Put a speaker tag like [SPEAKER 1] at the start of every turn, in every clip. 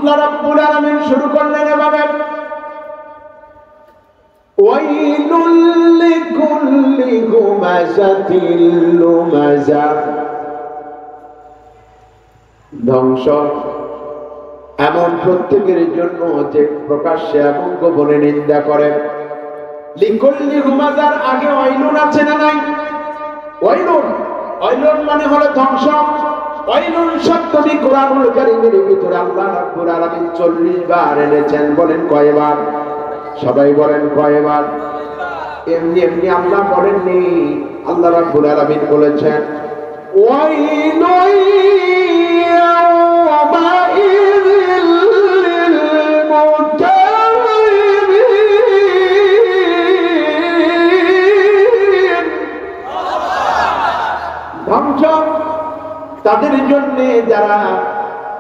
[SPEAKER 1] আল্লাহ রাব্বুল আলামিন শুরু করলেন এভাবে, ওয়াইলুল লিকুল্লি হুমাযাতিল লুমাযা, ধ্বংস এমন প্রত্যেকের জন্য যে প্রকাশ্যে এবং গোপনে নিন্দা করে। লিকুল্লি হুমাযার আগে ওয়াইলুন আছে না নাই? ওয়াইলুন, ওয়াইলুন মানে হলো ধ্বংস। ওয়াইলুন শব্দটি কোরআনুল কারীমের ভিতরে আল্লাহ রাব্বুল আলামিন 40 বার এনেছেন। বলেন কয়বার? সবাই বলেন কয়বার? এমনি এমনি আল্লাহ বলেননি, আল্লাহ রাব্বুল আলামিন বলেছেন ওয়াইলুন ইয়াওমাইযিল লিলমুকাযযিবিন, ধ্বংস তাদের জন্য যারা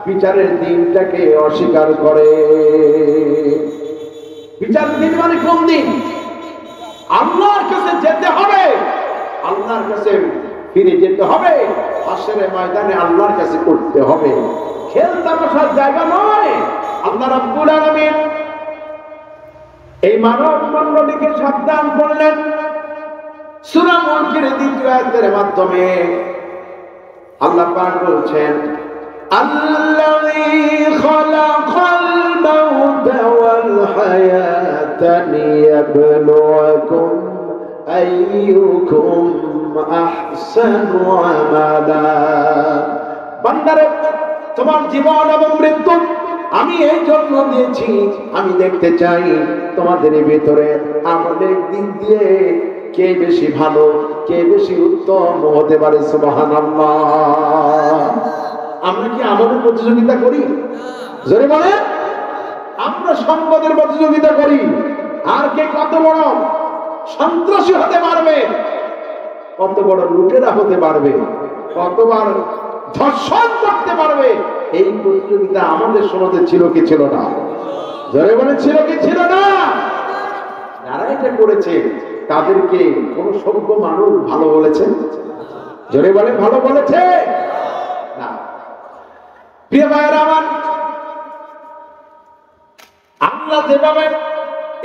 [SPEAKER 1] বিচারের দিনটাকে অস্বীকার করে। বিচার দিন মানে কোন দিন? আল্লাহর কাছে যেতে হবে, আল্লাহর কাছে ফিরে যেতে হবে, হাসরের ময়দানে আল্লাহর কাছে করতে হবে। খেল তামাশার জায়গা নয়। আল্লাহ রাব্বুল আলামিন এই মানব মণ্ডলীকে সাবধান করলেন সূরা মুলকের 2 আয়াতের মাধ্যমে। আল্লাহ পাক বলছেন, আল্লাযী খালাকাল মাউতা ওয়াল হায়াতা লিয়াবলুয়াকুম আইয়ুকুম আহসানু আমালা। বান্দারে, তোমার জীবন এবং মৃত্যু আমি এই জন্য দিয়েছি, আমি দেখতে চাই তোমাদের ভিতরে আমলের দিক দিয়ে কে বেশি ভালো, কে বেশি উত্তম হতে পারে। সুবহানাল্লাহ। আমরা কি আমলের প্রতিযোগিতা করি? জোরে বলে। আমরা সম্পদের প্রতিযোগিতা করি, আর কে কত বড় সন্ত্রাসী হতে পারবে, কত বড় লুটেরা হতে পারবে, কতবার ধর্ষণ করতে পারবে। এই প্রতিযোগিতা আমাদের সমাজে ছিল কি ছিল না? জোরে বলে, ছিল কি ছিল না? যারা এটা করেছে তাদেরকে কোন সভ্য মানুষ ভালো বলেছে? জোরে বলে, ভালো বলেছে না। প্রিয় ভাইয়েরা আমার, আল্লাহ যেভাবে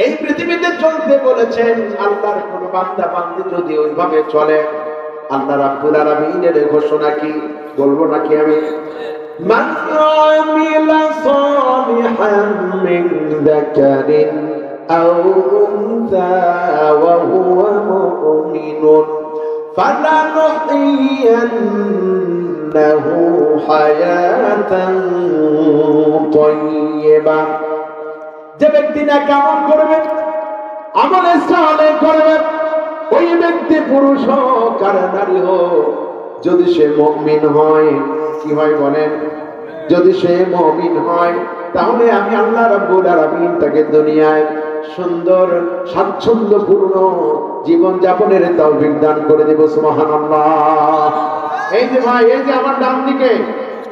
[SPEAKER 1] এই পৃথিবীতে চলতে বলেছেন, আল্লাহর কোন বান্দা বান্দি যদি ওইভাবে চলে, আল্লাহ রাব্বুল আলামিনের ঘোষণা কি বলবো নাকি আমি? মান আমিলা সালিহান মিন যাকারিন আও উনসা ওয়া হুয়া মুমিনুন ফালানুহইয়ান্নাহু হায়াতান তাইয়্যিবা। যে ব্যক্তি না কামল করবে, আমলে সালেহ করবে, ওই ব্যক্তি পুরুষ হোক আর নারী হোক, যদি সে মুমিন হয়, কি হয় বলেন? যদি সে মুমিন হয়, তাহলে আমি আল্লাহ রাব্বুল আলামিন তাকে দুনিয়ায় সুন্দর স্বাচ্ছন্দ্যপূর্ণ জীবন যাপনের তৌফিক দান করে দেব। সুবহানাল্লাহ। এই যে ভাই, এই যে আমার ডান দিকে,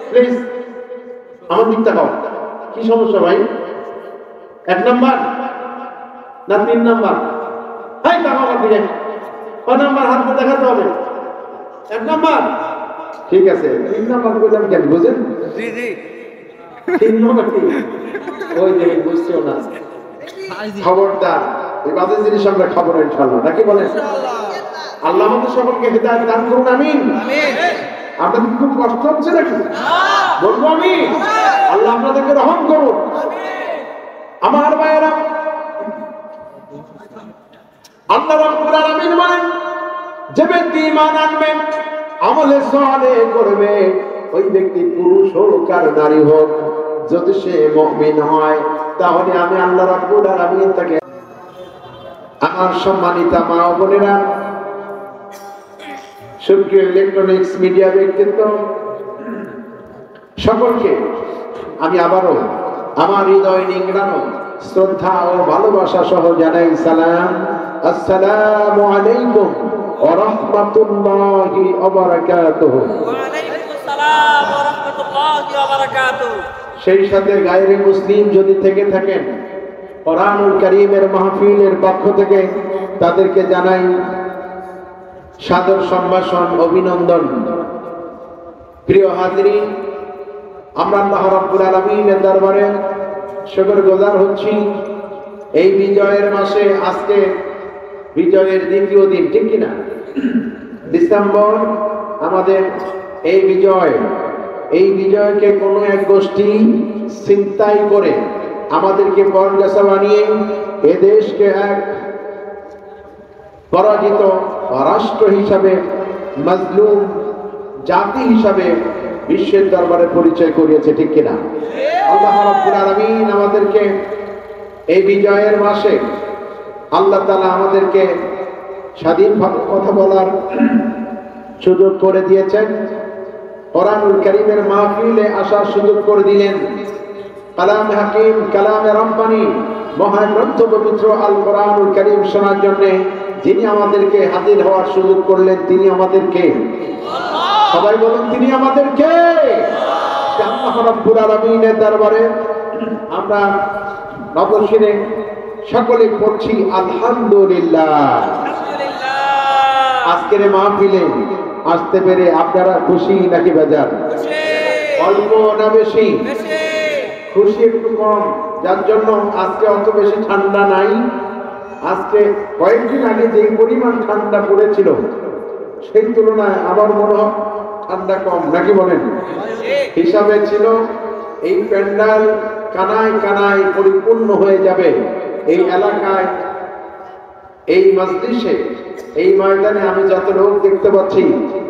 [SPEAKER 1] প্লিজ আমার দিকটা দাও। কি সমস্যা ভাই? 1 নাম্বার না 3 নাম্বার? এই টাকা আমার দিকে কয় নাম্বার হাতে দেখাতে হবে? 1 নাম্বার। ঠিক আছে, 3 নাম্বার বললাম কেন বুঝেন? জি জি, 3 নাম্বার কি? ওই যে বুঝছেও না। খবরদার, এই বাজে জিনিস আমরা খাবো না ইনশাআল্লাহ, নাকি বলেন? ইনশাআল্লাহ। আল্লাহ আমাদের সকলকে হিদায়াত দান করুন, আমিন আমিন। আপনাদের খুব কষ্ট হচ্ছে নাকি? না, বলবো আমি। আল্লাহ আপনাদেরকে রহম করুন। আমার ভাইয়েরা, আল্লাহ রাব্বুল আলামিন বলেন, যে ব্যক্তি ঈমান আনবে, আমলে সালেহ করবে, ওই ব্যক্তি পুরুষ হোক আর নারী হোক, যদি সে মুমিন হয়, তাহলে আমি আল্লাহ রাব্বুল আলামিন তাকে। আমার সম্মানিত মা ও বোনেরা, সক্রিয় ইলেকট্রনিক্স মিডিয়া ব্যক্তিত্ব সকলকে আমি আবারও আমার হৃদয় নিংড়ানো শ্রদ্ধা ও ভালোবাসা সহ জানাই সালাম। আসসালামু আলাইকুম ওয়া রাহমাতুল্লাহি ওয়া বারাকাতুহু। ওয়া আলাইকুম আসসালাম ওয়া রাহমাতুল্লাহি ওয়া বারাকাতুহু। সেই সাথে গায়রে মুসলিম যদি থেকে থাকেন, কোরআনুল কারীমের মাহফিলের পক্ষ থেকে তাদেরকে জানাই সাদর সম্ভাষণ, অভিনন্দন। প্রিয় হাজিরিন, আমরা আল্লাহ রাব্বুল আলামিনের দরবারে শুকরগুজার হচ্ছি। এই বিজয়ের মাসে আজকে বিজয়ের দ্বিতীয় দিন, ঠিক কিনা? ডিসেম্বর আমাদের এই বিজয়কে কোনো এক গোষ্ঠী ছিনতাই করে আমাদেরকে পরগাছা বানিয়ে এ দেশকে এক পরাজিত রাষ্ট্র হিসাবে, মাজলুম জাতি হিসাবে বিশ্বের দরবারে পরিচয় করিয়েছে, ঠিক কিনা? আল্লাহ রাব্বুল আলামিন আমাদেরকে এই বিজয়ের মাসে আল্লাহ তাআলা আমাদেরকে স্বাধীনভাবে কথা বলার সুযোগ করে দিয়েছেন। কোরআনুল কারীমের মাহফিলে আসার সুযোগ করে দিলেন। কালামে হাকিম, কালামে রব্বানী, মহাগ্রন্থ পবিত্র আল কোরআনুল কারীম শোনার জন্য যিনি আমাদেরকে হাজির হওয়ার সুযোগ করলেন তিনি আমাদেরকে, সবাই বলুন, তিনি আমাদেরকে। আল্লাহ রাব্বুল আলামিনের দরবারে আমরা নবশিরে সকলে পড়ছি আলহামদুলিল্লাহ। আজকের মাহফিলে আসতে পেরে আপনারা খুশি নাকি বেজার? অল্প না বেশি? খুশি একটু কম, যার জন্য আজকে অত বেশি ঠান্ডা নাই। আজকে কয়েকদিন আগে যে পরিমাণ ঠান্ডা পড়েছিল সেই তুলনায় আমার মনে হয় ঠান্ডা কম, নাকি বলেন? হিসাবে ছিল এই প্যান্ডাল কানায় কানায় পরিপূর্ণ হয়ে যাবে। এই এলাকায়, এই মজলিসে, এই ময়দানে আমি যত লোক দেখতে পাচ্ছি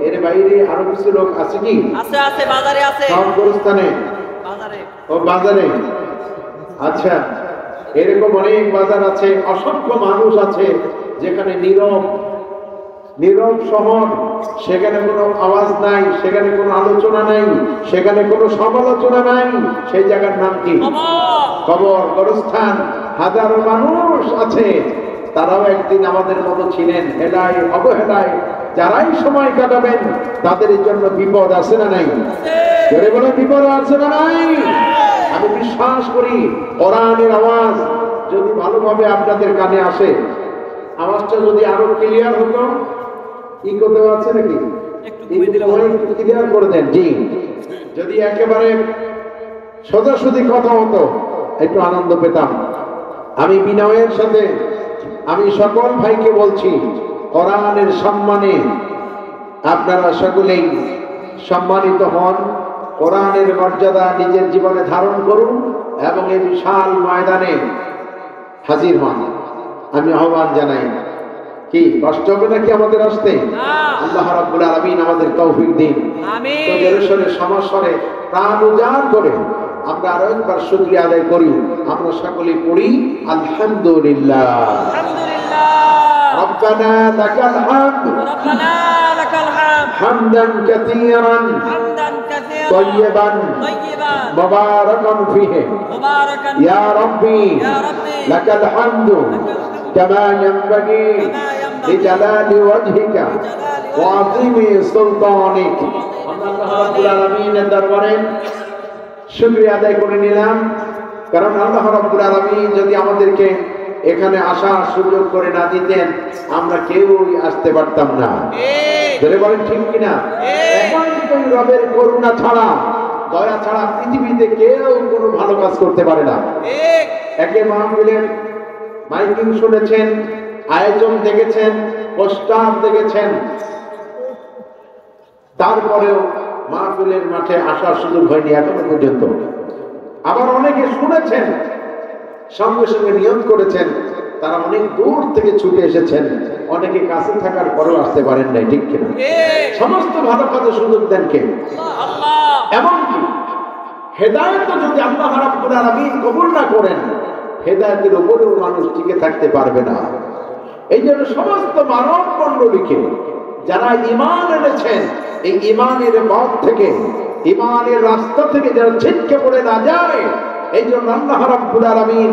[SPEAKER 1] এর বাইরে আরো কিছু লোক আছে কি?
[SPEAKER 2] আছে, আছে, বাজারে আছে,
[SPEAKER 1] সব গোরস্থানে,
[SPEAKER 2] বাজারে।
[SPEAKER 1] ও বাজারে, আচ্ছা। এরকম অনেক বাজার আছে, অসংখ্য মানুষ আছে যেখানে নীরব শহর, সেখানে কোনো আওয়াজ নাই, সেখানে কোনো আলোচনা নাই, সেখানে কোনো সমালোচনা নাই। সেই জায়গার নাম কি? কবর, গোরস্থান। হাজারো মানুষ আছে, তারাও একদিন আমাদের মতো ছিলেন। হেলায় অবহেলায় যারাই সময় কাটাবেন তাদের জন্য বিপদ আছে না নাই? জোরে বলে, বিপদ আছে না নাই? আমি বিশ্বাস করি কোরআনের আওয়াজ যদি ভালোভাবে আপনাদের কানে আসে, আওয়াজটা যদি আরো ক্লিয়ার হতো। ইকো দেওয়া আছে নাকি? একটু ক্লিয়ার করে দেন। জি, যদি একেবারে সোজাসুজি কথা হতো একটু আনন্দ পেতাম। আমি বিনয়ের সাথে আমি সকল ভাইকে বলছি, কোরআনের সম্মানে আপনারা সকলেই সম্মানিত হন, কোরআনের মর্যাদা নিজের জীবনে ধারণ করুন এবং এই বিশাল ময়দানে হাজির হন। আমি আহ্বান জানাই। কি কষ্ট হবে নাকি আমাদের আসতে? আল্লাহ রাব্বুল আলামিন আমাদের তৌফিক দিন। আমিন। তো জোরে সমাসরে প্রাণ উজাড় করে আমরা আরো একবার শুকরিয়া আদায় করি। আমরা সকলে পড়ি আলহামদুলিল্লাহ।
[SPEAKER 2] আলহামদুলিল্লাহ।
[SPEAKER 1] রব্বানা লাকাল হামদ,
[SPEAKER 2] রব্বানা লাকাল হামদ,
[SPEAKER 1] হামদান কাসীরান,
[SPEAKER 2] হামদান কাসীরান,
[SPEAKER 1] তাইয়্যিবান, মুবারাকান ফীহি,
[SPEAKER 2] মুবারাকান,
[SPEAKER 1] ইয়া রাব্বি, লাকাল হামদু কামা ইয়ানবাগি লিজালালি ওয়াজহিকা ওয়া আযীমি সুলতানিক। আল্লাহ রাব্বুল আলামিনের দরবারে শুকরিয়া আদায় করে নিলাম, কারণ আল্লাহ রাব্বুল আলামিন যদি আমাদেরকে এখানে আসার সুযোগ করে না দিতেন আমরা কেউই আসতে পারতাম না। ধরে বলেন, ঠিক কিনা? একমাত্র রবের করুণা ছাড়া, দয়া ছাড়া পৃথিবীতে কেউ কোনো ভালো কাজ করতে পারে না। একে মাহফিলের মাইকিং শুনেছেন, আয়োজন দেখেছেন, পোস্টার দেখেছেন, তারপরেও মাহফিলের মাঠে আসার সুযোগ হয়নি এখনো পর্যন্ত। আবার অনেকে শুনেছেন, সঙ্গে সঙ্গে নিয়ত করেছেন, তারা অনেক দূর থেকে ছুটে এসেছেন, অনেকে কাছে থাকার পরেও আসতে পারেন নাই, ঠিক কিনা? সমস্ত ভালো কাজে সুযোগ দেন কে? আল্লাহ। এমনকি হেদায়েত যদি আল্লাহ রাব্বুল আলামিন কবুল না করেন, হেদায়েতের উপরেও মানুষ টিকে থাকতে পারবে না। এই জন্য সমস্ত মানব মণ্ডলীকে যারা ঈমান এনেছেন, এই ঈমানের পথ থেকে, ঈমানের রাস্তা থেকে যারা ছিটকে পড়ে না যায়, এই জন্য আল্লাহ রাব্বুল আলামিন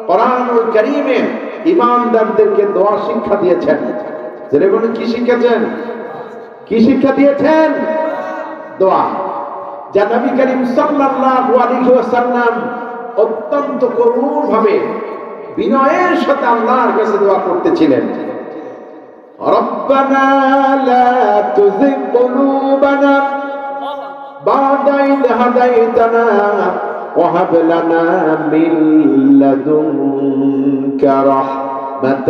[SPEAKER 1] কোরআনুল কারীমে ঈমানদারদেরকে দোয়া শিক্ষা দিয়েছেন। যারা বলেন, কি শিখেছেন? কি শিক্ষা দিয়েছেন? দোয়া। যা নবী করিম সাল্লাল্লাহু আলাইহি ওয়াসাল্লাম অত্যন্ত করুণভাবে বিনয়ের সাথে আল্লাহর কাছে দোয়া করতেছিলেন। রব্বানা লা তুযিগ কুলুবানা بعد إذ هديتنا وهب لنا من لدنك رحمة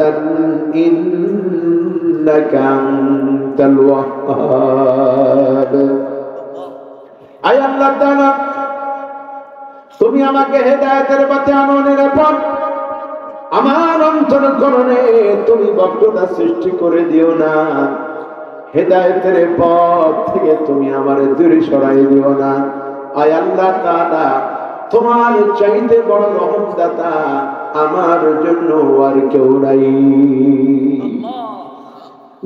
[SPEAKER 1] إنك أنت الوهاب أي الله تعالى তুমি আমাকে হেদায়েতের পথে আননের পর আমার অন্তরকরণে তুমি বক্রতা সৃষ্টি করে দিও না, হেদায়েতের পথ থেকে তুমি আমারে দূরে সরাই দিও না। আয় আল্লাহ তাআলা, তোমার চাইতে বড় রহমতদাতা আমার জন্য আর কেউ নাই।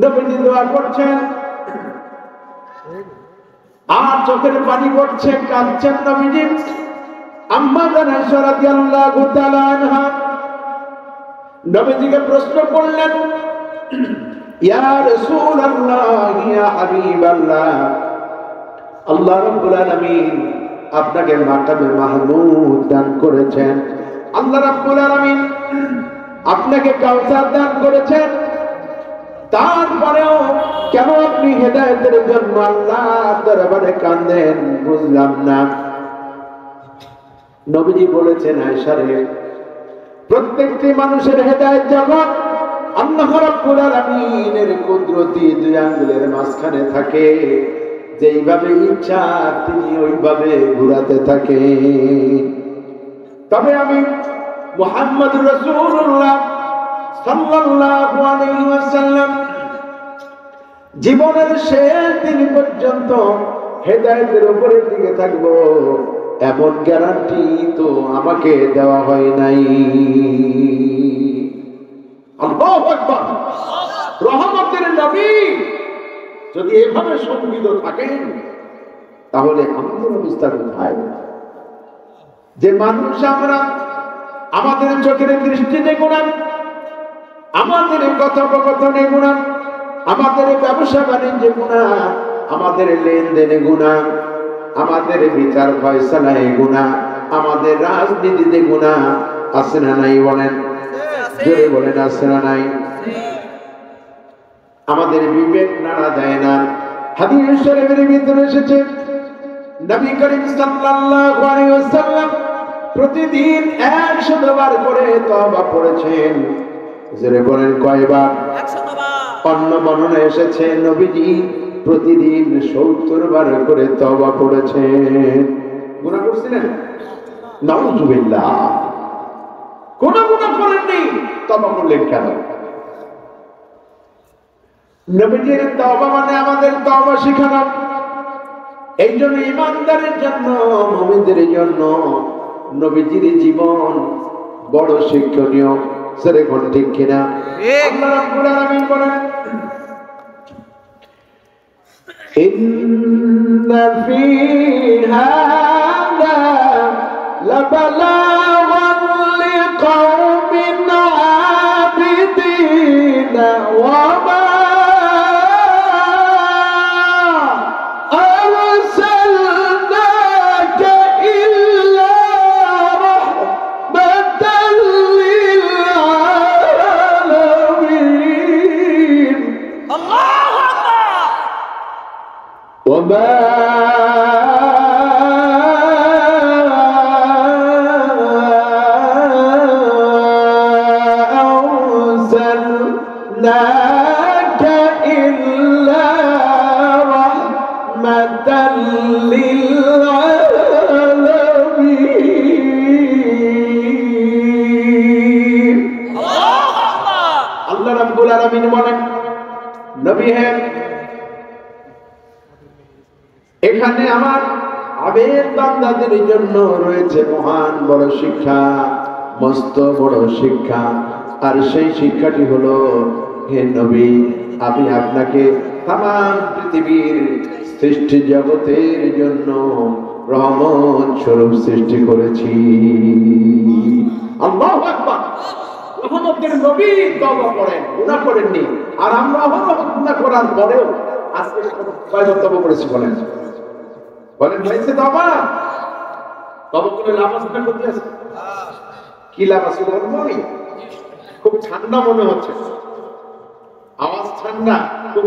[SPEAKER 1] নবীজি দোয়া করছেন আর চোখের পানি পড়ছে, কাঁদছেন নবীজি। আম্মা জান আয়েশা রাদিয়াল্লাহু তাআলা আনহা নবীজিকে প্রশ্ন করলেন, ইয়া রাসূলুল্লাহ, ইয়া হাবিবাল্লাহ, আল্লাহ রাব্বুল আলামিন আপনাকে মাকামে মাহমুদ দান করেছেন, আল্লাহ রাব্বুল আলামিন আপনাকে কাউসার দান করেছেন, তারপরেও কেন আপনি হেদায়েতের জন্য আল্লাহর দরবারে কাঁদেন বুঝলাম না। নবীজি বলেছেন, আয়েশা রে, প্রত্যেকটি মানুষের হেদায়েত যখন আল্লাহ রাব্বুল আলামিনের কুদরতি দুই আঙ্গুলের মাঝখানে থাকে, যেইভাবে ইচ্ছা তিনি ওইভাবে ঘুরাতে থাকেন। তবে আমি মুহাম্মদুর রাসূলুল্লাহ সাল্লাল্লাহু আলাইহি ওয়াসাল্লাম জীবনের শেষ দিন পর্যন্ত হেদায়েতের উপরের দিকে থাকব, এমন গ্যারান্টি তো আমাকে দেওয়া হয় নাই। আল্লাহু আকবার। রহমতের নবী যদি এভাবে সঙ্গীত থাকেন, তাহলে আমাদের অবস্থা কোথায়? যে মানুষ আমরা, আমাদের চোখের দৃষ্টিতে গুনাহ, আমাদের কথোপকথনে গুনাহ, আমাদের ব্যবসা বাণিজ্যে গুনাহ, আমাদের লেনদেনে গুনাহ, আমাদের বিচার ফয়সালায় গুনাহ, আমাদের রাজনীতিতে গুনাহ, আছে না নাই বলেন? জোরে বলেন, আছে না নাই? আমাদের বিবেক নাড়া দেয় না। হাদিস শরীফের ভিতরে এসেছে, নবী করিম সাল্লাল্লাহু আলাইহি ওয়াসাল্লাম প্রতিদিন 100 বার করে তওবা পড়েছেন। জোরে বলেন, কয়বার?
[SPEAKER 2] 100 বার।
[SPEAKER 1] অন্য বর্ণনায় এসেছে নবীজি প্রতিদিন 70 বার করে তওবা পড়েছেন। গুনাহ করছিলেন? নাউযুবিল্লাহ। কোন গুনাহ করেননি, তওবা করলেন কেন? নবীজির তওবা মানে আমাদের তওবা শিখানো। এই জন্য ইমানদারের জন্য, মুমিনদের জন্য নবীজির জীবন বড় শিক্ষণীয়। সেরে কোন ঠিক কিনা? আল্লাহ রাব্বুল আলামিন বলেন, ইন্না ফী হাযা লাবালাগান লিকাওমিন আবিদিন ওয়া মা এখানে আমার আবেদ বান্দাদের জন্য রয়েছে মহান বড় শিক্ষা, মস্ত বড় শিক্ষা। আর সেই শিক্ষাটি হলো, হে নবী, আমি আপনাকে তামাম পৃথিবীর সৃষ্টি জগতের জন্য রহমত স্বরূপ সৃষ্টি করেছি। আল্লাহু আকবার। রহমতের নবী তওবা করেন, গুনাহ করেননি। আর আমরা গুনাহ করার পরেও আজকে কয়বার তওবা করেছি বলেন? বলেন হয়েছে তওবা? তওবা করে লাভ আছে না ক্ষতি আছে? কি লাভ আছে বলবো আমি? খুব ঠান্ডা মনে হচ্ছে, আওয়াজ ঠান্ডা, খুব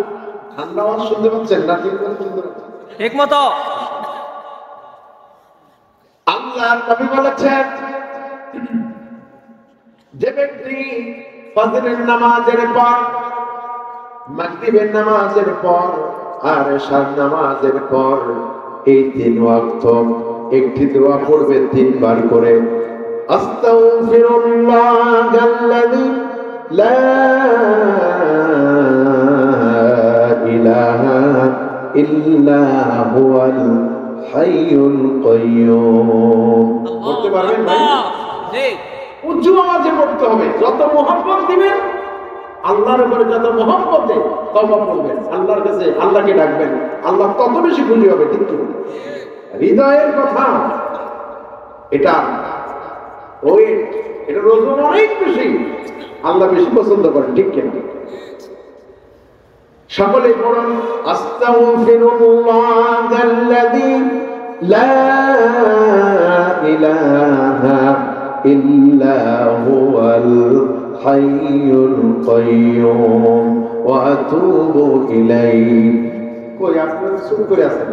[SPEAKER 1] ঠান্ডা আওয়াজ শুনতে পাচ্ছেন না? ঠিক মতো শুনতে পাচ্ছেন?
[SPEAKER 2] ঠিক মতো।
[SPEAKER 1] আল্লাহর নবী বলেছেন যে ব্যক্তি ফজরের নামাজের পর, মাগরিবের নামাজের পর আর এশার নামাজের পর এই 3 ওয়াক্ত একটি দোয়া পড়বে 3 বার করে, আস্তাগফিরুল্লাহাল্লাযী লা ইলাহা ইল্লা হুয়াল হাইয়ুল কাইয়্যুম। বলতে পারবেন ভাই?
[SPEAKER 2] জি।
[SPEAKER 1] উচ্চ আওয়াজে পড়তে হবে। যত মহব্বত দিবেন আল্লাহর উপরে, যত মহব্বতে তওবা করবেন, আল্লাহর কাছে আল্লাহকে ডাকবেন, আল্লাহ তত বেশি খুশি হবে। ঠিক কি? হৃদয়ের কথা এটা, এটা ওজন অনেক বেশি, আল্লাহ বেশি পছন্দ করেন। ঠিক কিনা? সকলে পড়ুন, আস্তাগফিরুল্লাহাল্লাযী লা ইলাহা ইল্লা হুয়াল হাইয়ুল কাইয়্যুম ওয়া আতুবু ইলাইহি। কই আপনারা চুপ করে আছেন?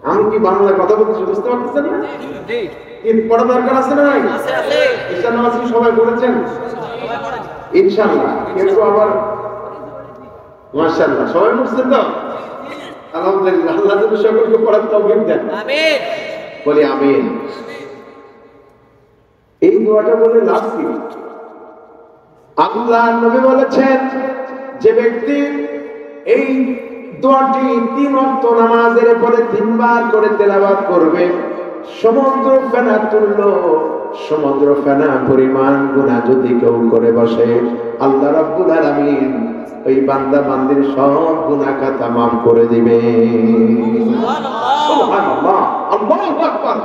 [SPEAKER 1] আমি কি বাংলা কথা বলতে বুঝতে পারতেছেন না?
[SPEAKER 2] জি।
[SPEAKER 1] এই পড়া দরকার আছে না নাই?
[SPEAKER 2] আছে আছে।
[SPEAKER 1] ঈশা নামাজ কি সবাই পড়েছেন?
[SPEAKER 2] সবাই পড়েন।
[SPEAKER 1] ইনশাআল্লাহ। কিন্তু আবার মাশাআল্লাহ সবাই পড়ছেন তো? আলহামদুলিল্লাহ। আল্লাহ যেন সকলকে পড়ার তৌফিক দেন।
[SPEAKER 2] আমিন।
[SPEAKER 1] বলি আমিন। এই দোয়াটা বলে লাভ কি? আল্লাহর নবী বলেছেন যে ব্যক্তি এই দোয়াটি 3 ওয়াক্ত নামাজের পরে 3 বার করে তেলাওয়াত করবে, সমুদ্র ফেনা তুল্য, সমুদ্র ফেনা পরিমাণ গুনাহ যদি কেউ করে বসে, আল্লাহ রাব্বুল আলামিন ওই বান্দা বান্দির সব গুনাহ খাতা মাফ করে দিবে। সুবহানাল্লাহ, আল্লাহু আকবার।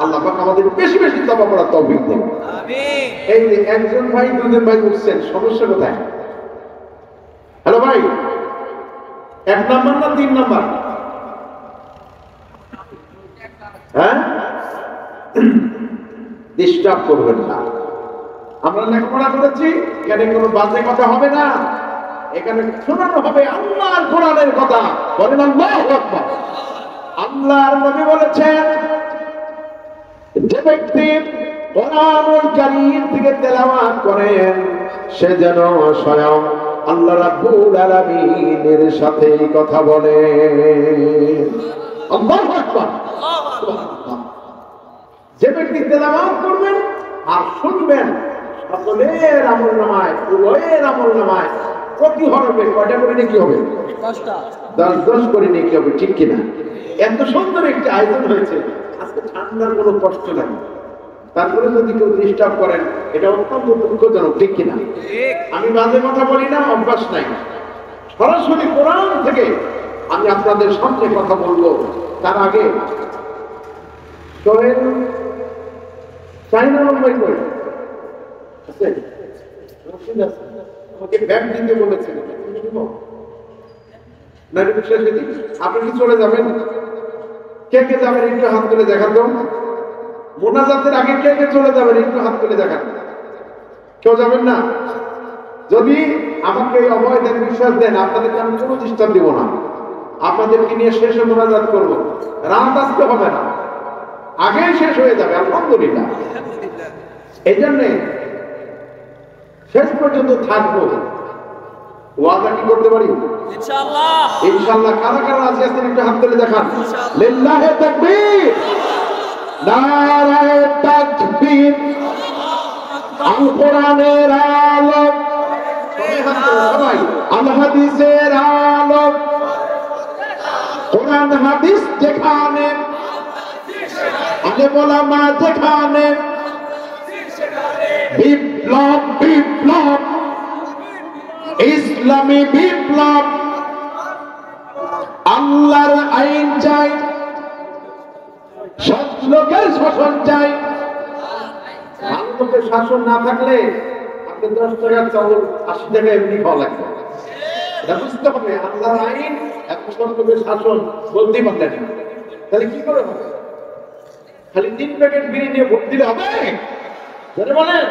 [SPEAKER 1] আল্লাহ পাক আমাদের বেশি বেশি তওবা করার তৌফিক দেন।
[SPEAKER 2] আমিন।
[SPEAKER 1] এই যে একজন ভাই দুজন ভাই উঠছেন, সমস্যা কোথায়? হ্যালো ভাই, 1 নাম্বার না 3 নাম্বার? হ্যাঁ, ডিস্টার্ব করবেন না। আমরা লেখাপড়া করেছি, এখানে কোনো বাজে কথা হবে না, এখানে শোনানো হবে আল্লাহর কোরআনের কথা। বলেন আল্লাহু আকবার। আল্লাহর নবী বলেছেন যে ব্যক্তি কোরআনুল কারীম থেকে তেলাওয়াত করেন সে যেন স্বয়ং আল্লাহ রাব্বুল আলামিনের সাথে কথা বলে। আল্লাহু আকবার। যে ব্যক্তি তেলাওয়াত করবেন আর শুনবেন, সকলের আমলনামায়, উভয়ের আমলনামায় প্রতি হরফে কয়টা করে নেকি হবে? 10 করে নেকি হবে। ঠিক কিনা? এত সুন্দর একটি আয়োজন হয়েছে, আজকে ঠান্ডার কোনো কষ্ট নাই, তারপরে যদি কেউ ডিস্টার্ব করেন এটা অত্যন্ত দুঃখজনক। ঠিক কিনা? আমি বাজে কথা বলি না, অভ্যাস নাই। সরাসরি কোরআন থেকে আমি আপনাদের সামনে কথা বলবো। তার আগে সোহেল চাইনা নম্বর করে আছে, আমাকে ব্যাগ দিতে বলেছেন, আপনি কি চলে যাবেন? কে কে যাবেন একটু হাত তুলে দেখান তো। মোনাজাতের আগে কে কে চলে যাবেন একটু হাত তুলে দেখান। কেউ যাবেন না? যদি আমাকে এই অভয় দেন, বিশ্বাস দেন, আপনাদেরকে আমি কোনো ডিস্টার্ব দিব না, আপনাদেরকে নিয়ে শেষে মোনাজাত করব। রাত আসতে হবে না, আগেই শেষ হয়ে যাবে আলহামদুলিল্লাহ। এই জন্যে শেষ পর্যন্ত থাকবো। ওয়াদা কি করতে পারি?
[SPEAKER 2] ইনশাআল্লাহ।
[SPEAKER 1] ইনশাআল্লাহ। কারা কারা রাজি আছেন একটু হাত তুলে দেখান। লিল্লাহি তাকবীর, নারায়ে তাকবীর। আল কোরআনের আলো, সবাই আল হাদিসের আলো। কোরআন হাদিস যেখানে, আলেম ওলামা যেখানে, বিপ্লব বিপ্লব, ইসলামী বিপ্লব। আল্লাহর আইন চাই, সৎ লোকের শাসন চাই। ভালো লোকের শাসন না থাকলে আপনি 10 টাকার চাউল 80 টাকা এমনি খাওয়া লাগবে। এটা বুঝতে হবে। আল্লাহর আইন এত সৎ লোকের শাসন বলতেই পারলেন না, তাহলে কি করে হবে? খালি 3 প্যাকেট বিড়ি নিয়ে ভোট দিলে হবে? জানে বলেন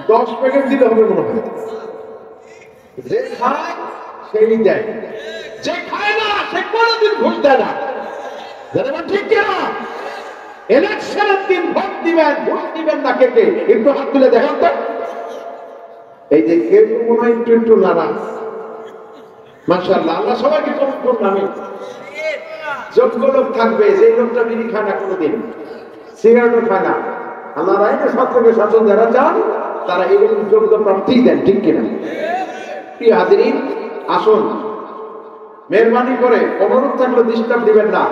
[SPEAKER 1] 10 প্যাকেট দিলে হবে মনে হয়। যে খায় সেই দেয়, যে খায় না সে কোনোদিন ঘুষ দেয় না। জানেন ঠিক কিনা? ইলেকশনের দিন ভোট দিবেন না কে কে একটু হাত তুলে দেখেন তো। এই যে কেউ মনে হয় একটু নারাজ, মাশাআল্লাহ, আল্লাহ সবাইকে কবুল করুন। আমি যোগ্য লোক থাকবে, যে লোকটা বিড়ি খায় না কোনোদিন, সিগারেটও খায় না, আল্লাহ রাইতে সত্যকে শাসন যারা চান তারা এরকম যোগ্য প্রার্থী দেন, ঠিক কিনা? প্রিয় হাজিরিন, আসুন মেহরবানি করে অনুরোধ থাকলে ডিস্টার্ব দিবেন না।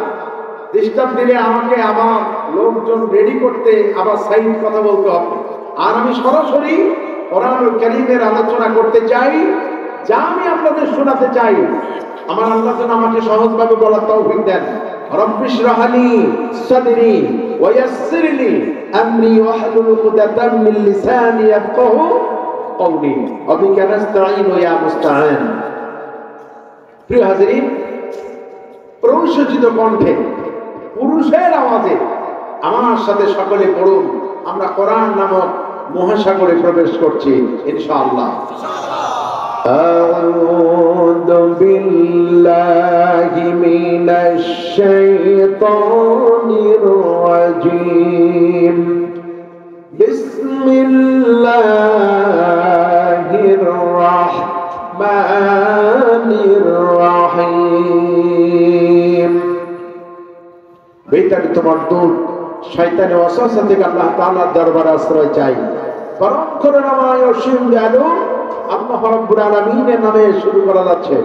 [SPEAKER 1] ডিস্টার্ব দিলে আমাকে আমার লোকজন রেডি করতে আবার সাইড কথা বলতে হবে। আর আমি সরাসরি কোরআনুল কারীমের আলোচনা করতে চাই, যা আমি আপনাদের শোনাতে চাই। আমার আল্লাহ যেন আমাকে সহজভাবে বলার তৌফিক দেন। রব্বি ইশরাহ লি সাদরি ওয়া ইয়াসসির লি আমরি ওয়াহলুল উকদাতাম মিন লিসানি ইয়াফকাহু কওলি ওয়া বিকা নাস্তাঈনু ইয়া মুস্তাআন। প্রিয় হাজিরিন, প্রশংসিত কণ্ঠে পুরুষের আওয়াজে আমার সাথে সকলে পড়ুন। আমরা কোরআন নামক মহাসাগরে প্রবেশ করছি ইনশাআল্লাহ। আউযু বিল্লাহি মিনাশ শাইতানির রাজীম। বিসমিল্লাহির রাহমানির রাহিম। বিতাড়িত মর্দুদ শয়তানের ওয়াসওয়াসা থেকে আল্লাহ তাআলার দরবারে আশ্রয় চাই। পরম করুণাময় অসীম দয়ালু আল্লাহ রাব্বুল আলামিনের নামে শুরু করা যাচ্ছে।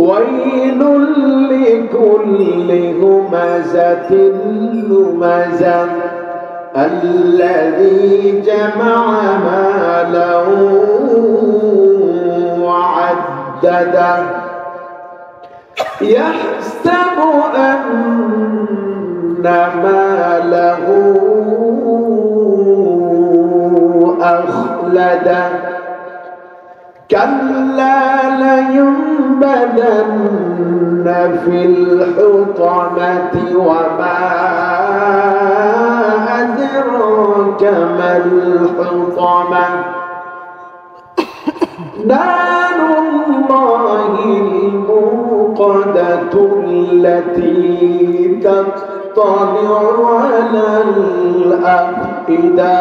[SPEAKER 1] ওয়াইলুল লিকুল্লি হুমাযাতিন লুমাযা আল্লাযী জামা'a মালাহু ওয়া আদ্দাদা ইয়াহসাবু আন্না মালাহু أخلدا كلا لينبذن في الحطمة وما أدراك ما الحطمة نار الله الموقدة التي تطلع على الأفئدة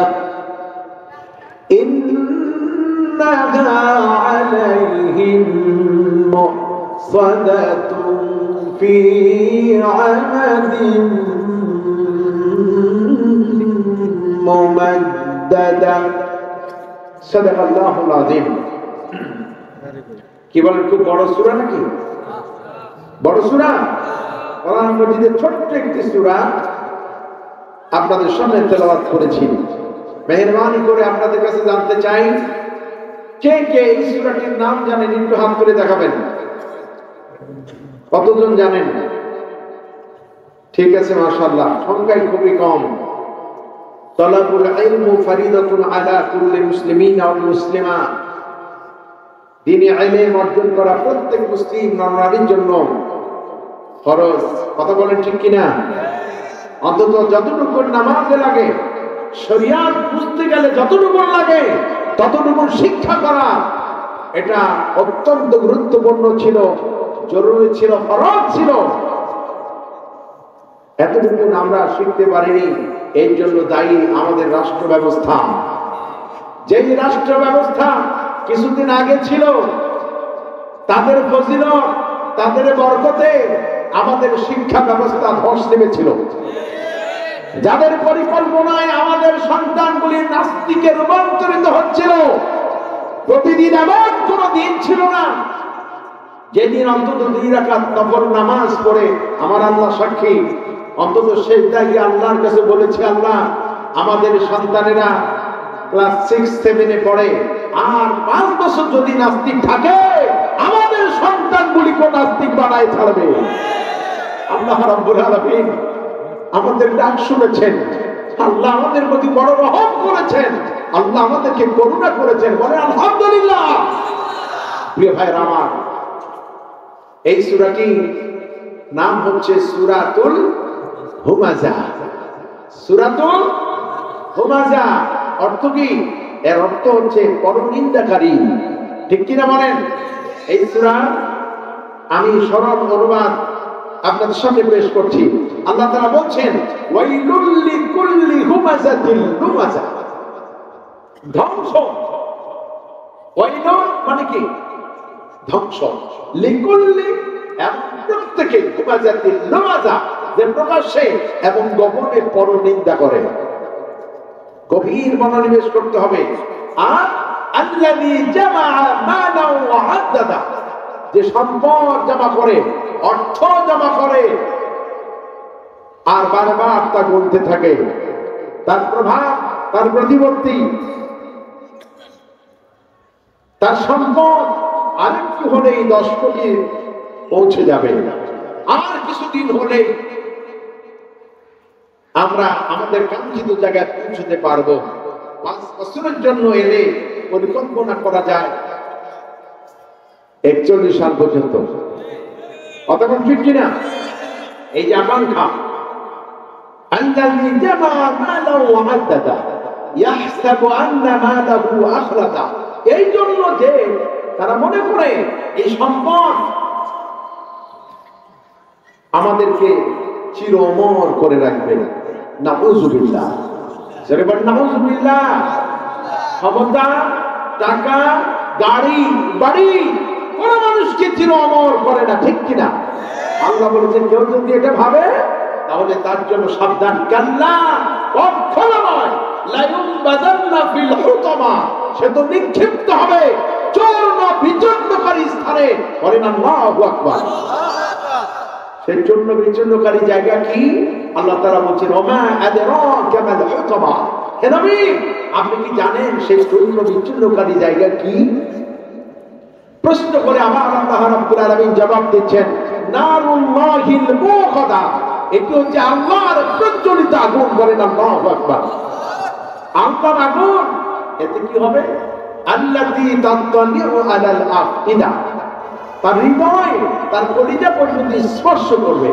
[SPEAKER 1] إنها عليهم مؤصدة في عمد ممددة صدق الله العظيم। কি বলেন, খুব বড় সূরা নাকি? বড় সূরা, কোরআন মাজিদের ছোট্ট একটি সূরা আপনাদের সামনে তেলাওয়াত করেছি। মেহরবানি করে আপনাদের কাছে জানতে চাই, কে কে এই সূরাটির নাম জানেন? একটু হাত তুলে দেখাবেন। কতজন জানেন? ঠিক আছে, মাশাআল্লাহ, সংখ্যায় খুবই কম। তালাবুল ইলমু ফরিদাতুন আলা কুল্লি মুসলিমিন ওয়া মুসলিমা। দ্বীনি ইলম অর্জন করা প্রত্যেক মুসলিম নারীর জন্য ফরজ। কথা বলেন ঠিক কিনা? অন্তত যতটুকু নামাজে লাগে, শরিয়াত বুঝতে গেলে যতটুকু লাগে ততটুকু শিক্ষা করা, এটা অত্যন্ত গুরুত্বপূর্ণ ছিল, জরুরি ছিল, ফরজ ছিল। এতটুকু আমরা শিখতে পারিনি, এর জন্য দায়ী আমাদের রাষ্ট্র ব্যবস্থা। যেই রাষ্ট্র ব্যবস্থা কিছুদিন আগে ছিল, তাদের ফজিলত, তাদের বরকতে আমাদের শিক্ষা ব্যবস্থা ধস নেমেছিল। যাদের পরিকল্পনায় আমাদের সন্তানগুলি নাস্তিকে রূপান্তরিত হচ্ছিল, প্রতিদিন এমন কোন দিন ছিল না যেদিন অন্তত 2 রাকাত নফল নামাজ পড়ে, আমার আল্লাহ সাক্ষী, অন্তত সেজদায় গিয়ে আল্লাহর কাছে বলেছে, আল্লাহ আমাদের সন্তানেরা ক্লাস 6-7 পড়ে, আর 5 বছর যদি নাস্তিক থাকে আমাদের সন্তানগুলিকে নাস্তিক বানায় ছাড়বে। আল্লাহ রাব্বুল আলামিন আমাদের ডাক শুনেছেন, আল্লাহ আমাদের প্রতি বড় রহম করেছেন, আল্লাহ আমাদেরকে করুণা করেছেন। বলে আলহামদুলিল্লাহ। প্রিয় ভাইরা আমার, এই সূরাটি নাম হচ্ছে সূরাতুল হুমাযা। সূরাতুল হুমাযা অর্থ কি? এর অর্থ হচ্ছে পরনিন্দাকারী। ঠিক কিনা বলেন? এই সূরা আমি সরল অনুবাদ আপনাদের সামনে পেশ করছি। আল্লাহ তাআলা বলছেন ওয়াইলুল লিকুল্লি হুমাযাতিল লুমাযা, ধ্বংস। ওয়াইলুন মানে কি? ধ্বংস। লিকুল্লি প্রত্যেকে, হুমাযাতিল লুমাযা যে প্রকাশ্যে এবং গোপনে পরনিন্দা করে। গভীর মনোনিবেশ করতে হবে। আর আল্লাযী জামাআ মালান ওয়া আদ্দাদা, যে সম্পদ জমা করে, অর্থ জমা করে আর বারবার তা গুনতে থাকে, তার প্রভাব, তার প্রতিপত্তি, তার সম্পদ আরেকটু হলেই 10 কোটি পৌঁছে যাবে। আর কিছুদিন হলে আমরা আমাদের কাঙ্ক্ষিত জায়গায় পৌঁছতে পারবো। 5 বছরের জন্য এলে পরিকল্পনা করা যায় 41 সাল পর্যন্ত। অথবা ঠিক কিনা? এই যে আকাঙ্ক্ষা, আল্লাযী জামাআ মালান ওয়া আদ্দাদা ইয়াহসাবু আন্না মালাহু আখলাদা, এই জন্য যে তারা মনে করে এই সম্পদ আমাদেরকে চির অমর করে রাখবে। নাউযুবিল্লাহ, যারা বলেন নাউযুবিল্লাহ। ক্ষমতা, টাকা, গাড়ি, বাড়ি কোন মানুষকে চির অমর করে না, ঠিক কিনা? আল্লাহ বলেছেন কেউ যদি এটা ভাবে তাহলে তার জন্য সাবধান। কাল্লা, কখনো নয়। লা ইউবাদান্না ফিল হুতামা, সে তো নিক্ষিপ্ত হবে চূর্ণ বিচূর্ণকারী স্থানে। বলেন আল্লাহু আকবার। সেই চূর্ণ বিচূর্ণকারী জায়গা কি? আল্লাহ তাআলা বলেন ওমা আদরাকা মাল হুতামা, হে নবী আপনি কি জানেন সেই চূর্ণ বিচূর্ণকারী জায়গা কি? প্রশ্ন করে আবার আল্লাহ রাব্বুল আলামিন জবাব দিচ্ছেন নারুল্লাহিল মুকাদা, এটি হচ্ছে আল্লাহর প্রজ্বলিত আগুন। বলেন আল্লাহু আকবার। আল্লাহর আগুন, এতে কি হবে? আল্লাতী তাত্তালিউ আলাল আফইদা, তার হৃদয়, তার কলিজা পর্যন্ত স্পর্শ করবে।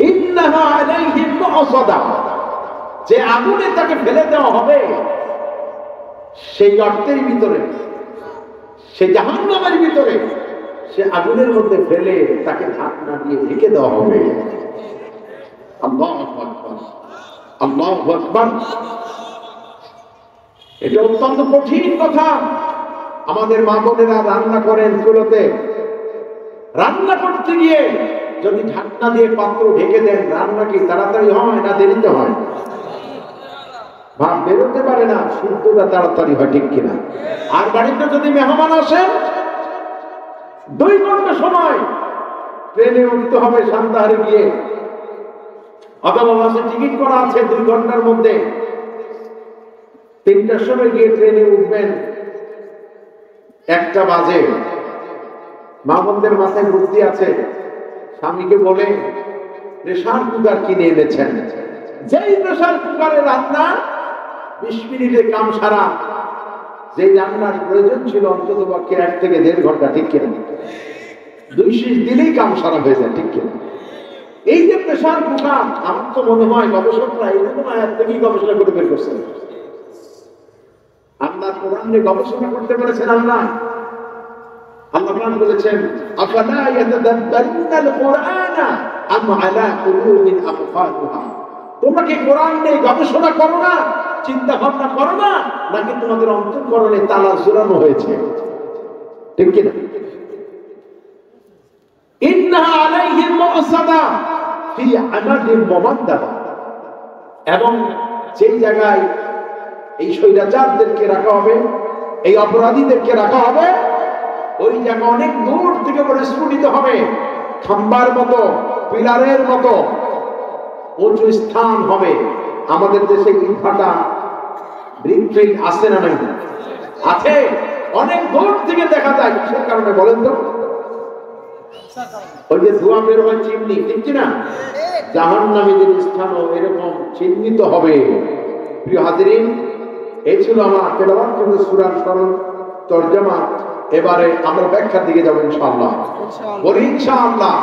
[SPEAKER 1] ইন্নাহা আলাইহিম মুসাদা, যে আগুনে তাকে ফেলে দেওয়া হবে সেই গর্তের ভিতরে, সেই জাহান্নামের ভিতরে, সে আগুনের মধ্যে ফেলে তাকে ঢাকনা দিয়ে ঢেকে দেওয়া হবে। আল্লাহু আকবার, আল্লাহু আকবার। এটা অত্যন্ত কঠিন কথা। আমাদের মা বোনেরা রান্না করেন চুলোতে, রান্না করতে গিয়ে যদি ঢাকনা দিয়ে পাত্র ঢেকে দেন, রান্না কি তাড়াতাড়ি হয় না দেরিতে হয়? ভাব বেরোতে পারে না, সিদ্ধটা তাড়াতাড়ি হয়, ঠিক কিনা? আর বাড়িতে যদি মেহমান আসেন 2 ঘন্টা সময় ট্রেনে উঠতে হবে সান্তাহারে গিয়ে, অথবা বাসে টিকিট করা আছে 2 ঘন্টার মধ্যে, 3টার সময় গিয়ে ট্রেনে উঠবেন, 1টা বাজে। মা বোনদের মাথায় বুদ্ধি আছে, স্বামীকে বলে প্রেসার কুকার কিনে এনেছেন, যেই প্রেসার কুকারে রান্না 20 মিনিটে কাম সারা, যেই রান্নার প্রয়োজন ছিল অন্তত পক্ষে 1 থেকে 1.5 ঘন্টা, ঠিক কিনা? 2 শীষ দিলেই কাম সারা হয়ে যায়, ঠিক কিনা? এই যে প্রেসার কুকার, আমার তো মনে হয় গবেষকরা এরকম আয়াত থেকেই গবেষণা করে বের করছেন। আল্লাহ কোরআন নিয়ে গবেষণা করতে পেরেছেন। আল্লাহ কোরআন বলেছেন আফালা ইয়াতাদাব্বারুনাল কুরআনা আম আলা কুলুবিন আকফালুহা, তোমরা কি কোরআন নিয়ে গবেষণা করো না, চিন্তা ভাবনা করো না, নাকি তোমাদের অন্তঃকরণে তালা ঝুলানো হয়েছে, ঠিক কিনা? ইন্নাহা আলাইহিম মুসাদা ফি আমাদিন মুমাদ্দাদা, এবং সেই জায়গায় এই স্বৈরাচারদেরকে রাখা হবে, এই অপরাধীদেরকে রাখা হবে, ওই জায়গা অনেক দূর থেকে পরিস্ফুটিত হবে, খাম্বার মতো, পিলারের মতো উঁচু স্থান হবে। আমাদের দেশে ইটভাটা, ব্রিক ট্রেন আছে না নাই? আছে, অনেক দূর থেকে দেখা যায়। কিসের কারণে বলেন তো? ওই যে ধোঁয়া বের হয়, চিমনি, ঠিক কিনা? জাহান্নামীদের স্থানও এরকম চিহ্নিত হবে। প্রিয় হাজিরিন, এই ছিল আমার তেলাওয়াত করা সূরার সরল তরজমা। এবারে আমরা ব্যাখ্যার দিকে যাব ইনশাআল্লাহ। বলি ইনশাআল্লাহ।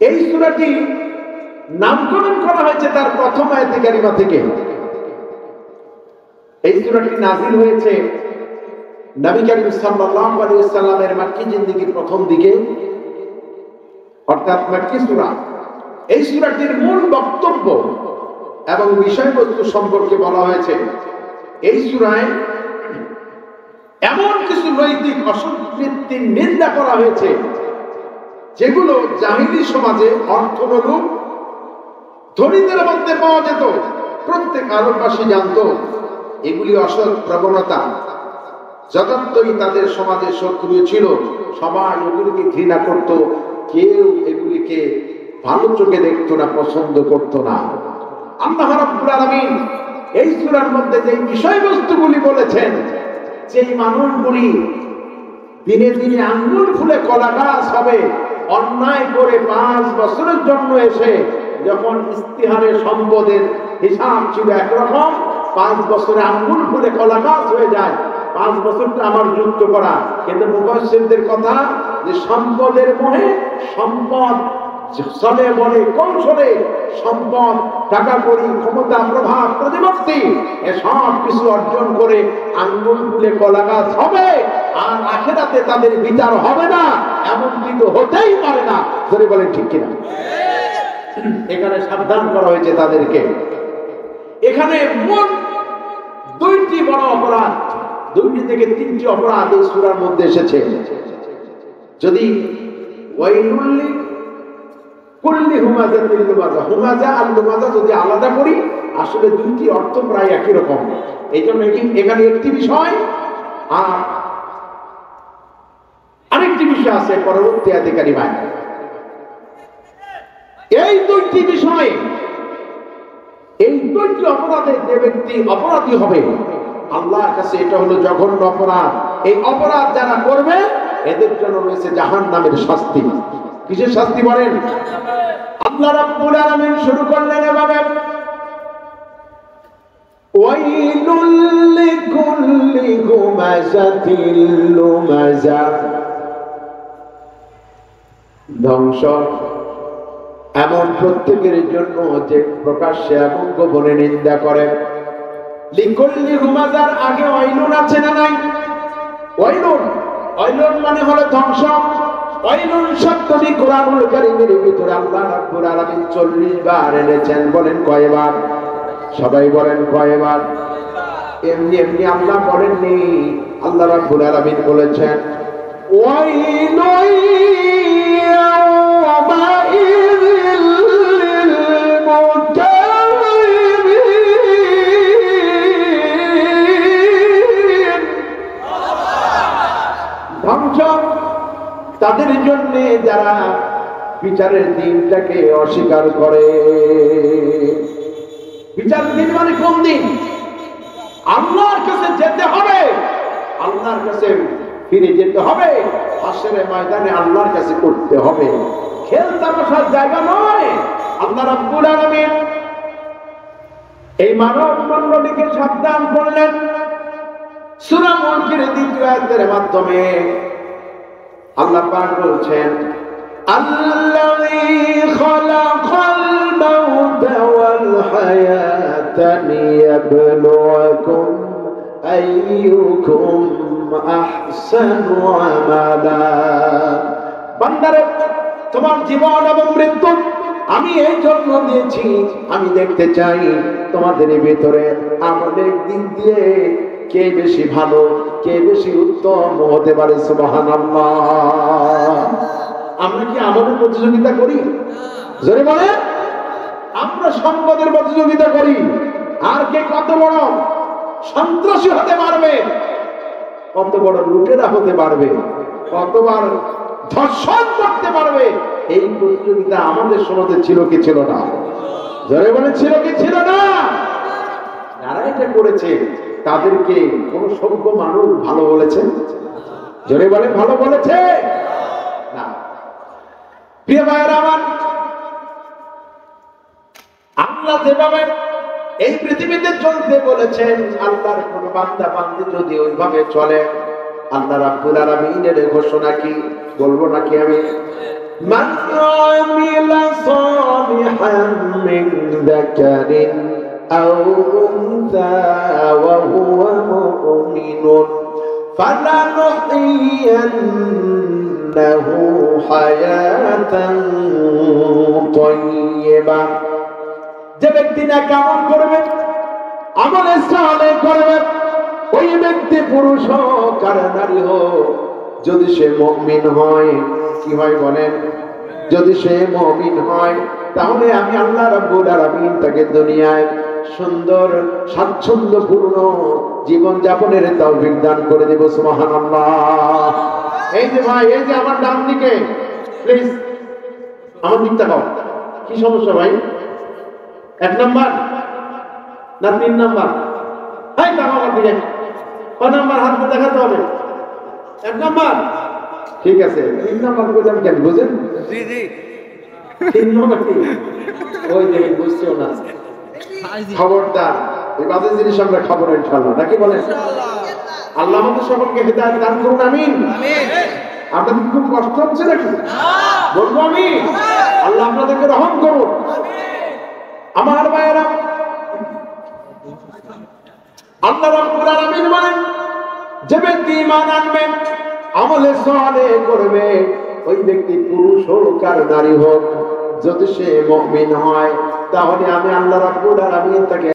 [SPEAKER 1] এই সূরাটি নামকরণ করা হয়েছে তার প্রথম আয়াতে কারিমা থেকে। এই সূরাটি নাযিল হয়েছে নবী করিম সাল্লাল্লাহু আলাইহি ওয়াসাল্লামের মক্কি জিন্দেগীর প্রথম দিকে, অর্থাৎ মাক্কি সূরা। এই সূরাটির মূল বক্তব্য এবং বিষয়বস্তু সম্পর্কে বলা হয়েছে। এই সূরায় এমন কিছু নৈতিক অসঙ্গতির নিন্দা করা হয়েছে যেগুলো জাহিলি সমাজে অর্থনৈতিক ধনীদের মধ্যে পাওয়া যেত। প্রত্যেক আরববাসী জানত এগুলি অসৎ প্রবণতা, যথার্থই তাদের সমাজে সক্রিয় ছিল। সবাই এগুলিকে ঘৃণা করত, কেউ এগুলিকে ভালো চোখে দেখত না, পছন্দ করত না। আল্লাহ রাব্বুল আলামিন এই সূরার মধ্যে যে বিষয়বস্তুগুলি বলেছেন, যে মানুষগুলি দিনে দিনে আঙ্গুল ফুলে কলা গাছ হবে, অন্যায় করে 5 বছরের জন্য এসে যখন ইস্তিহারে সম্পদের হিসাব ছিল একরকম, 5 বছরে আঙ্গুল ফুলে কলা গাছ হয়ে যায়। 5 বছরটা আমার যুক্ত করা, কিন্তু মুফাসসিরদের কথা যে সম্পদের মোহে সম্পদ চলে বলে কৌশলে, সম্পদ, টাকা কড়ি, ক্ষমতা, প্রভাব, প্রতিপত্তি এসব কিছু অর্জন করে আঙ্গুল ফুলে কলা গাছ হবে, আর আখিরাতে তাদের বিচার হবে না, এমন কিন্তু হতেই পারে না। ধরে বলেন ঠিক কিনা? এখানে সাবধান করা হয়েছে তাদেরকে। এখানে মোট 2টি বড় অপরাধ, 2টি থেকে 3টি অপরাধ এই সূরার মধ্যে এসেছে। যদি ওয়াইলুল কুল্লি হুমাজাতিল লুমাজা, হুমাজা আর লুমাজা যদি আলাদা করি, আসলে 2টি অর্থ প্রায় একই রকম। এই জন্য এখানে একটি বিষয় আর আরেকটি বিষয় আছে পরবর্তী আধিকারী ভাই। এই 2টি বিষয়ে, এই 2টি অপরাধে যে ব্যক্তি অপরাধী হবে, আল্লাহর কাছে এটা হলো জঘন্য অপরাধ। এই অপরাধ যারা করবে এদের জন্য রয়েছে জাহান্নামের শাস্তি। কিসের শাস্তি বলেন? আল্লাহ রাব্বুল আলামিন শুরু করলেন এভাবে, ওয়াইলুল লিকুল্লি হুমাযাতিল লুমাযা, ধ্বংস এমন প্রত্যেকের জন্য যে প্রকাশ্যে এবং গোপনে নিন্দা করে। লিকুল্লি হুমাযার আগে ওয়াইলুন আছে না নাই? ওয়াইলুন, ওয়াইলুন মানে হলো ধ্বংস। ওয়াইলুন শব্দটি কোরআনুল কারীমের ভিতরে আল্লাহ রাব্বুল আলামিন 40 বার এনেছেন। বলেন কয়বার? সবাই বলেন কয়বার? এমনি এমনি আল্লাহ বলেননি, আল্লাহ রাব্বুল আলামিন বলেছেন ওয়াইলুন ইয়াওমাইযিল লিলমুকাযযিবিন, ধ্বংস তাদের জন্য যারা বিচারের দিনটাকে অস্বীকার করে। বিচার দিন মানে কোন দিন? আল্লাহর কাছে যেতে হবে, আল্লাহর কাছে ফিরে যেতে হবে, হাসরের ময়দানে আল্লাহর কাছে করতে হবে। খেল তামাশার জায়গা নয়। আল্লাহ রাব্বুল আলামিন এই মানব মণ্ডলীকে সাবধান করলেন সূরা মুলকের 2য় আয়াতের মাধ্যমে। আল্লাহ পাক বলছেন, আল্লাযী খালাকাল মাউতা ওয়াল হায়াতা লিয়াবলুয়াকুম আইয়ুকুম আহসানু আমালা। বান্দারে, তোমার জীবন এবং মৃত্যু আমি এই জন্য দিয়েছি, আমি দেখতে চাই তোমাদের ভিতরে আমলের দিক দিয়ে কে বেশি ভালো, কে বেশি উত্তম হতে পারে। সুবহানাল্লাহ। আমরা কি আমলের প্রতিযোগিতা করি? জোরে বলে। আমরা সম্পদের প্রতিযোগিতা করি, আর কে কত বড় সন্ত্রাসী হতে পারবে, কত বড় লুটেরা হতে পারবে, কতবার ধর্ষণ করতে পারবে। এই প্রতিযোগিতা আমাদের সমাজে ছিল কি ছিল না? জোরে বলে ছিল কি ছিল না? যারা এটা করেছে তাদেরকে কোন সভ্য মানুষ ভালো বলেছে? জোরে বলে ভালো বলেছে না। প্রিয় ভাইয়েরা আমার, আল্লাহ যেভাবে এই পৃথিবীতে চলতে বলেছেন, আল্লাহর কোন বান্দা বান্দি যদি ওইভাবে চলে, আল্লাহ রাব্বুল আলামিনের ঘোষণা কি বলবো নাকি আমি? মান আমিলা সালিহান মিন যাকারিন আও উনসা ওয়া হুয়া মুমিনুন ফালানুহyiyannaহু লাহু হায়াতান তাইয়্যিবা। যে ব্যক্তি নেক আমল করবে, আমলে সালেহ করবে, ওই ব্যক্তি পুরুষ হোক আর নারী হোক, যদি সে মুমিন হয়, কি হয় বলেন? যদি সে মুমিন হয়, তাহলে আমি আল্লাহ রাব্বুল আলামিন তাকে দুনিয়ায় সুন্দর স্বাচ্ছন্দ্যপূর্ণ জীবন যাপনের তৌফিক দান করে দেব। সুবহানাল্লাহ। এই যে ভাই, এই যে আমার ডান দিকে, প্লিজ আমার দিক তাকাও। কি সমস্যা ভাই? 1 নাম্বার না 3 নাম্বার? এই তাকাও আমার দিকে। কয় নাম্বার হাত দেখাতে হবে? 1 নাম্বার। ঠিক আছে, 3 নাম্বার বললাম কেন বুঝেন?
[SPEAKER 2] জি জি
[SPEAKER 1] 3 নাম্বার কি? ওই দেখেন, বুঝছেও না। খবরদার, এই বাজে জিনিস আমরা খাবো না ইনশাআল্লাহ, নাকি বলেন? আল্লাহ আমাদের সকলকে হেদায়েত দান করুন, আমিন।
[SPEAKER 2] আমিন।
[SPEAKER 1] আপনাদের খুব কষ্ট হচ্ছে নাকি? বলবো আমি, আল্লাহ আপনাদেরকে রহম করুন। আমার ভাইয়েরা, আল্লাহ রাব্বুল আলামিন বলেন, যে ব্যক্তি ঈমান আনবে, আমলে সালেহ করবে, ওই ব্যক্তি পুরুষ হোক আর নারী হোক, যদি সে মুমিন হয়, তাহলে আমি আল্লাহ রাব্বুল আলামিন তাকে